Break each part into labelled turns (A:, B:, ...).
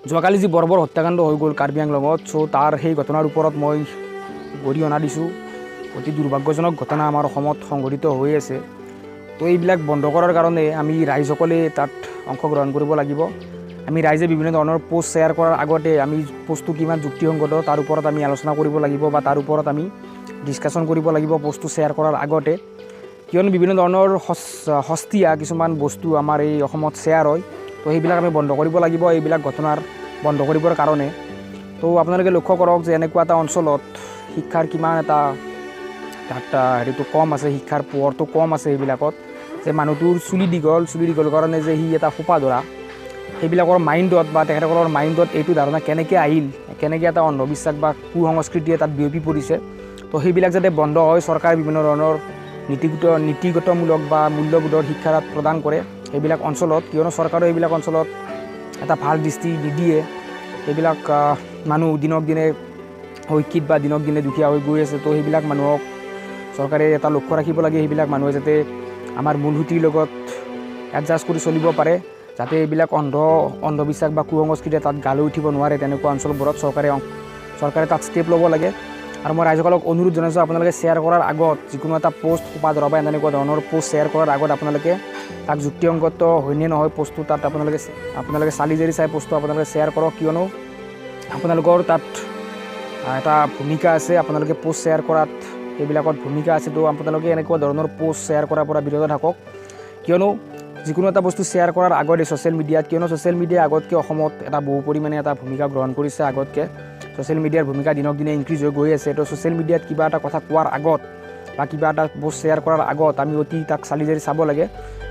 A: যোৱাকালি যি বৰ্বৰ হত্যাকাণ্ড হৈ গ'ল কাৰ্বি আংলঙত, চ' তাৰ সেই ঘটনাৰ ওপৰত মই গৰিহণা দিছোঁ। অতি দুৰ্ভাগ্যজনক ঘটনা আমাৰ অসমত সংঘটিত হৈ আছে। তো এইবিলাক বন্ধ কৰাৰ কাৰণে আমি ৰাইজসকলে তাত অংশগ্ৰহণ কৰিব লাগিব। আমি ৰাইজে বিভিন্ন ধৰণৰ পোষ্ট শ্বেয়াৰ কৰাৰ আগতে আমি পোষ্টটো কিমান যুক্তিসংগত তাৰ ওপৰত আমি আলোচনা কৰিব লাগিব বা তাৰ ওপৰত আমি ডিছকাশ্যন কৰিব লাগিব পোষ্টটো শ্বেয়াৰ কৰাৰ আগতে। কিয়নো বিভিন্ন ধৰণৰ সস্তীয়া কিছুমান বস্তু আমাৰ এই অসমত শ্বেয়াৰ হয়, তো সেইবিলাক আমি বন্ধ কৰিব লাগিব এইবিলাক ঘটনাৰ বন্ধ কৰিবৰ কাৰণে। তো আপোনালোকে লক্ষ্য কৰক যে এনেকুৱা এটা অঞ্চলত শিক্ষাৰ কিমান এটা তাত হেৰিটো কম আছে, শিক্ষাৰ পোহৰটো কম আছে এইবিলাকত, যে মানুহটোৰ চুলি দীঘল কাৰণে যে সি এটা সোপা ধৰা, সেইবিলাকৰ মাইণ্ডত বা তেখেতসকলৰ মাইণ্ডত এইটো ধাৰণা কেনেকৈ আহিল, কেনেকৈ এটা অন্ধবিশ্বাস বা কুসংস্কৃতিয়ে তাত বিয়পি পৰিছে। তো সেইবিলাক যাতে বন্ধ হয়, চৰকাৰে বিভিন্ন ধৰণৰ নীতিগতমূলক বা মূল্যবোধৰ শিক্ষা প্ৰদান কৰে সেইবিলাক অঞ্চলত। কিয়নো চৰকাৰে এইবিলাক অঞ্চলত এটা ভাল দৃষ্টি নিদিয়ে। সেইবিলাক মানুহ দিনক দিনে শিক্ষিত বা দিনক দিনে দুখীয়া হৈ গৈ আছে। তো সেইবিলাক মানুহক চৰকাৰে এটা লক্ষ্য ৰাখিব লাগে, সেইবিলাক মানুহে যাতে আমাৰ মূলসুঁতিৰ লগত এডজাষ্ট কৰি চলিব পাৰে, যাতে এইবিলাক অন্ধবিশ্বাস বা কুসংস্কৃতিয়ে তাত গালৈ উঠিব নোৱাৰে। তেনেকুৱা অঞ্চলবোৰত চৰকাৰে তাত ষ্টেপ ল'ব লাগে। আৰু মই ৰাইজসকলক অনুৰোধ জনাইছোঁ, আপোনালোকে শ্বেয়াৰ কৰাৰ আগত যিকোনো এটা পোষ্ট সোপা ধৰা বা এনেকুৱা ধৰণৰ পোষ্ট শ্বেয়াৰ কৰাৰ আগত আপোনালোকে তাক যুক্তিসংগত হয়নে নহয় পোষ্টটো তাত আপোনালোকে চালি জাৰি চাই পোষ্টটো আপোনালোকে শ্বেয়াৰ কৰক। কিয়নো আপোনালোকৰ তাত এটা ভূমিকা আছে, আপোনালোকে পোষ্ট শ্বেয়াৰ কৰাত সেইবিলাকত ভূমিকা আছে। তো আপোনালোকে এনেকুৱা ধৰণৰ পোষ্ট শ্বেয়াৰ কৰাৰ পৰা বিৰত থাকক। কিয়নো যিকোনো এটা বস্তু শ্বেয়াৰ কৰাৰ আগতে ছ'চিয়েল মিডিয়াত, কিয়নো ছ'চিয়েল মিডিয়াই আগতকৈ অসমত এটা বহু পৰিমাণে এটা ভূমিকা গ্ৰহণ কৰিছে। আগতকৈ ছ'চিয়েল মিডিয়াৰ ভূমিকা দিনক দিনে ইনক্ৰিজ হৈ গৈ আছে। তো ছ'চিয়েল মিডিয়াত কিবা এটা কথা কোৱাৰ আগত বা কিবা এটা পোষ্ট শ্বেয়াৰ কৰাৰ আগত আমি অতি তাক চালি জাৰি চাব লাগে।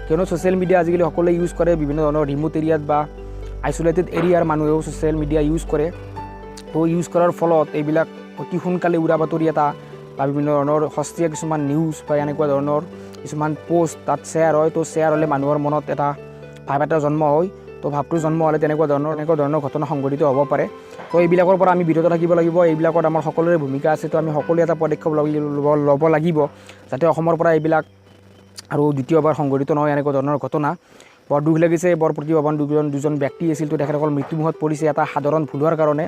A: কিয়নো ছ'চিয়েল মিডিয়া আজিকালি সকলোৱে ইউজ কৰে, বিভিন্ন ধৰণৰ ৰিম'ট এৰিয়াত বা আইচলেটেড এৰিয়াৰ মানুহেও ছ'চিয়েল মিডিয়া ইউজ কৰে। তো ইউজ কৰাৰ ফলত এইবিলাক অতি সোনকালে উৰা বাতৰি এটা বা বিভিন্ন ধৰণৰ সস্তীয়া কিছুমান নিউজ বা এনেকুৱা ধৰণৰ কিছুমান পোষ্ট তাত শ্বেয়াৰ হয়। তো শ্বেয়াৰ হ'লে মানুহৰ মনত এটা ভাৱ এটা জন্ম হয়। তো ভাৱটো জন্ম হ'লে তেনেকুৱা ধৰণৰ ঘটনা সংঘটিত হ'ব পাৰে। তো এইবিলাকৰ পৰা আমি বিৰত থাকিব লাগিব। এইবিলাকত আমাৰ সকলোৰে ভূমিকা আছে। তো আমি সকলোৱে এটা পদক্ষেপ ল'ব লাগিব, যাতে অসমৰ পৰা এইবিলাক আৰু দ্বিতীয়বাৰ সংঘটিত নহয় এনেকুৱা ধৰণৰ ঘটনা। বৰ দুখ লাগিছে, বৰ প্ৰতিভাৱান দুজন ব্যক্তি আছিল। তো তেখেতসকল মৃত্যুমুখত পৰিছে এটা সাধাৰণ ভুল হোৱাৰ কাৰণে,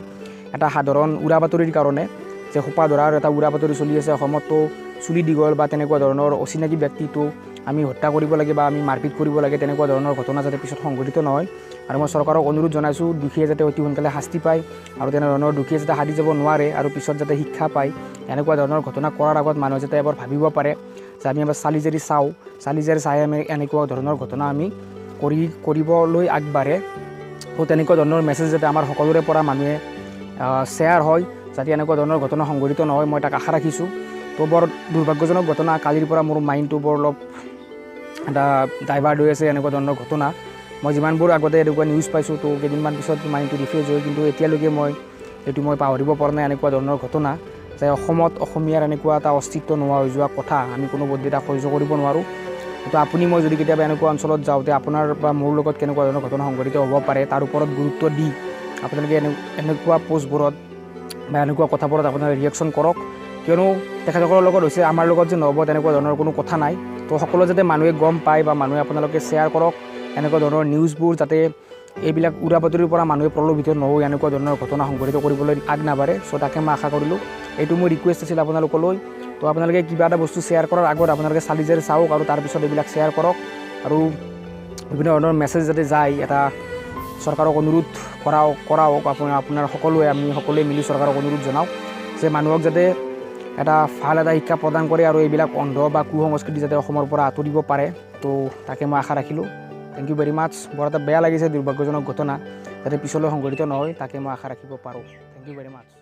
A: এটা সাধাৰণ উৰা বাতৰিৰ কাৰণে, যে সোপা ধৰাৰ এটা উৰা বাতৰি চলি আছে অসমত। তো চুলি দীঘল বা তেনেকুৱা ধৰণৰ অচিনাকি ব্যক্তিটো আমি হত্যা কৰিব লাগে বা আমি মাৰপিট কৰিব লাগে, তেনেকুৱা ধৰণৰ ঘটনা যাতে পিছত সংঘটিত নহয়। আৰু মই চৰকাৰক অনুৰোধ জনাইছোঁ, দোষীয়ে যাতে অতি সোনকালে শাস্তি পায় আৰু তেনেধৰণৰ দোষীয়ে যাতে হাৰি যাব নোৱাৰে আৰু পিছত যাতে শিক্ষা পায়। এনেকুৱা ধৰণৰ ঘটনা কৰাৰ আগত মানুহে যাতে এবাৰ ভাবিব পাৰে যে আমি এবাৰ চালি জাৰি চাই আমি এনেকুৱা ধৰণৰ ঘটনা আমি কৰিবলৈ আগবাঢ়ে। তো তেনেকুৱা ধৰণৰ মেছেজ যাতে আমাৰ সকলোৰে পৰা মানুহে শ্বেয়াৰ হয়, যাতে এনেকুৱা ধৰণৰ ঘটনা সংঘটিত নহয়, মই তাক আশা ৰাখিছোঁ। তো বৰ দুৰ্ভাগ্যজনক ঘটনা, কালিৰ পৰা মোৰ মাইণ্ডটো বৰ অলপ এটা ডাইভাৰ্ট হৈ আছে এনেকুৱা ধৰণৰ ঘটনা। মই যিমানবোৰ আগতে এনেকুৱা নিউজ পাইছোঁ, তো কেইদিনমান পিছত মাইণ্ডটো ৰিফ্ৰেছ হয়, কিন্তু এতিয়ালৈকে মই পাহৰিব পৰা নাই এনেকুৱা ধৰণৰ ঘটনা, যে অসমত অসমীয়াৰ এনেকুৱা এটা অস্তিত্ব নোহোৱা হৈ যোৱা কথা আমি কোনোপধ্যে তাক সহ্য কৰিব নোৱাৰোঁ। তো মই যদি কেতিয়াবা এনেকুৱা অঞ্চলত যাওঁতে আপোনাৰ বা মোৰ লগত কেনেকুৱা ধৰণৰ ঘটনা সংঘটিত হ'ব পাৰে তাৰ ওপৰত গুৰুত্ব দি আপোনালোকে এনেকুৱা পোষ্টবোৰত বা এনেকুৱা কথাবোৰত আপোনাৰ ৰিয়েকশ্যন কৰক। কিয়নো তেখেতসকলৰ লগত হৈছে, আমাৰ লগত যে নহ'ব তেনেকুৱা ধৰণৰ কোনো কথা নাই। তো সকলো যাতে মানুহে গম পায় বা মানুহে আপোনালোকে শ্বেয়াৰ কৰক এনেকুৱা ধৰণৰ নিউজবোৰ, যাতে এইবিলাক উৰা বাতৰিৰ পৰা মানুহে প্ৰলোভিত নহৈ এনেকুৱা ধৰণৰ ঘটনা সংঘটিত কৰিবলৈ নাবাঢ়ে। চ' তাকে মই আশা কৰিলোঁ। এইটো মোৰ ৰিকুৱেষ্ট আছিল আপোনালোকলৈ। তো আপোনালোকে কিবা এটা বস্তু শ্বেয়াৰ কৰাৰ আগত আপোনালোকে চালি জাৰি চাওক আৰু তাৰপিছত এইবিলাক শ্বেয়াৰ কৰক। আৰু বিভিন্ন ধৰণৰ মেছেজ যাতে যায়, এটা চৰকাৰক অনুৰোধ কৰাওক আপোনাৰ আমি সকলোৱে মিলি চৰকাৰক অনুৰোধ জনাওক যে মানুহক যাতে এটা ভাল এটা শিক্ষা প্ৰদান কৰে আৰু এইবিলাক অন্ধ বা কুসংস্কৃতি যাতে অসমৰ পৰা আঁতৰিব পাৰে। তো তাকে মই আশা ৰাখিলোঁ। থেংক ইউ ভেৰি মাছ। বৰ এটা বেয়া লাগিছে, দুৰ্ভাগ্যজনক ঘটনা যাতে পিছলৈ সংঘটিত নহয়, তাকে মই আশা ৰাখিব পাৰোঁ। Thank you very much.